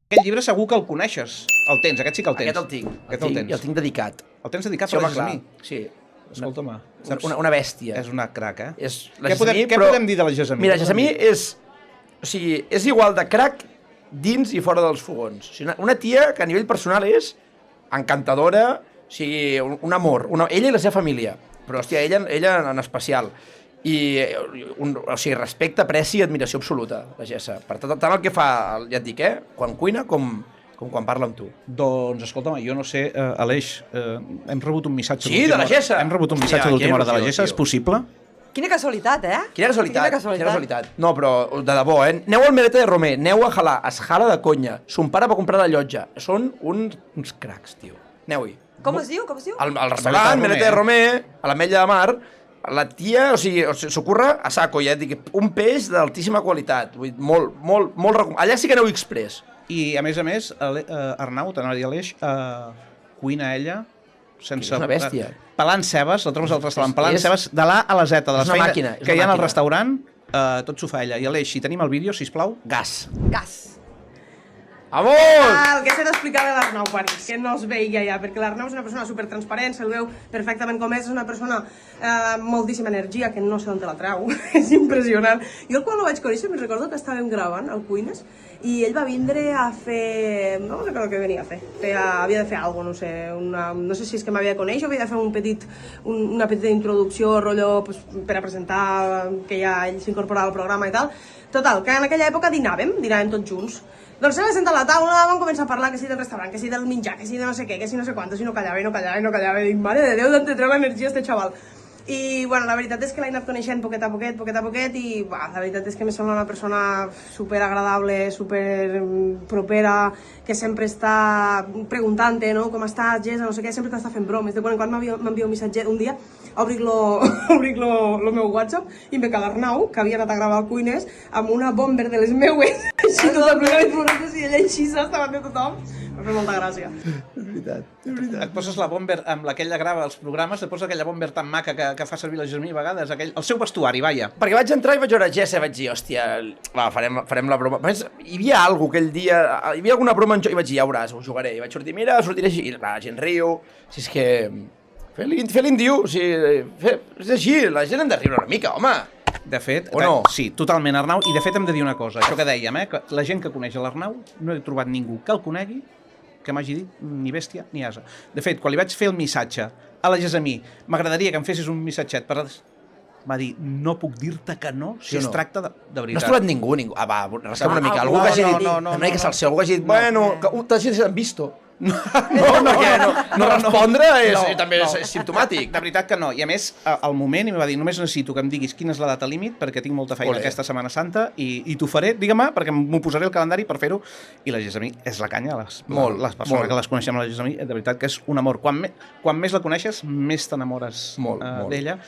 Aquest llibre segur que el coneixes. El tens, aquest sí que el tens. Aquest el tinc, i el tinc dedicat. El tens dedicat per la Gessamí? Sí. Escolta-me. Una bèstia. És una crac, eh? Què podem dir de la Gessamí? Mira, Gessamí és igual de crac dins i fora dels fogons. Una tia que a nivell personal és encantadora, un amor. Ella i la seva família, però hòstia, ella en especial. Respecte, apreci i admiració absoluta, la Gessa. Per tant el que fa, ja et dic, quan cuina com quan parla amb tu. Doncs, escolta'm, jo no sé, Aleix, hem rebut un missatge... Sí, de la Gessa! Hem rebut un missatge d'última hora de la Gessa, és possible? Quina casualitat, eh? Quina casualitat. No, però, de debò, Aneu al Melete de Romer, aneu a Jalà, es jala de conya. Son pare va comprar la llotja. Són uns cracs, tio. Aneu-hi. Com es diu? Al restaurant, Melete de Romer, a l'Ametlla de Mar, la tia, s'ho curra a saco, ja et dic, un peix d'altíssima qualitat. Molt recomanat. Allà sí que aneu express. I, a més, Arnau, t'anava a dir Aleix, cuina ella sense... És una bèstia. Pelant cebes, la trobes al restaurant, pelant cebes de l'A a la Z, de les feines que hi ha al restaurant, tot s'ho fa ella. I Aleix, si tenim el vídeo, sisplau. Gas. Vamos! El que s'ha d'explicar de l'Arnau París, que no es veia ja, perquè l'Arnau és una persona supertransparent, se'l veu perfectament com és una persona amb moltíssima energia, que no sé on te la treu, és impressionant. Jo el quan el vaig conèixer, me'n recordo que estàvem gravant al Cuines, i ell va vindre a fer... no recordo què venia a fer, havia de fer alguna cosa, no sé si és que m'havia de conèixer o havia de fer una petita introducció, rotllo, per a presentar que ja ell s'incorporava al programa i tal. Total, que en aquella època dinàvem tots junts. Doncs se va sentar a la taula, vam començar a parlar que si del restaurant, que si del menjar, que si de no sé què, que si no sé quantos, i no callava, i dic, mare de Déu, d'on te treu l'energia este xaval. I, bueno, la veritat és que l'he anat coneixent poquet a poquet, i la veritat és que me sembla una persona super agradable, super propera, que sempre està preguntant, no?, com estàs, Gessa, no sé què, sempre t'està fent bromes. De quan en quan m'envia un missatge un dia, obric el meu WhatsApp i me queda l'Arnau, que havia anat a gravar al Cuines, amb una bomber de les meues, així tota plena de floretes, i ella així s'estava de tothom. M'ha fet molta gràcia. És veritat. Et poses la bomber amb la que ella grava els programes, et poses aquella bomber tan maca que fa servir la Gessamí a vegades, el seu vestuari, vaja. Perquè vaig entrar i vaig veure Gessa i vaig dir, hòstia, va, farem la broma. Hi havia alguna aquell dia, hi havia alguna broma en joc, i vaig dir, ja veuràs, ho jugaré. I vaig sortir, mira, sortiré així, i la gent riu, si és que... Fer l'indiu, és així, la gent hem de riure una mica, home. De fet, o no? Sí, totalment, Arnau, i de fet hem de dir una cosa, això que dèiem, que la gent que coneix l'Arnau, no he trobat ningú que el conegui que m'hagi dit ni bèstia ni asa. De fet, quan li vaig fer el missatge a la Gessamí, m'agradaria que em fessis un missatget per... Va dir, no puc dir-te que no, si es tracta de veritat. No has trobat ningú. Va, rasca'm una mica. Algú que hagi dit, una mica salseu, algú que hagi dit, bueno, t'hagi dit, visto. No respondre també és simptomàtic. De veritat que no. I a més, al moment, i em va dir, només necessito que em diguis quina és la data límit, perquè tinc molta feina aquesta Setmana Santa, i t'ho faré, digue-me, perquè m'ho posaré al calendari per fer-ho. I la Gessamí és la canya, les persones que les coneixem a la Gessamí, de veritat que és un amor. Quan més la coneixes, més t'enamores d'ella.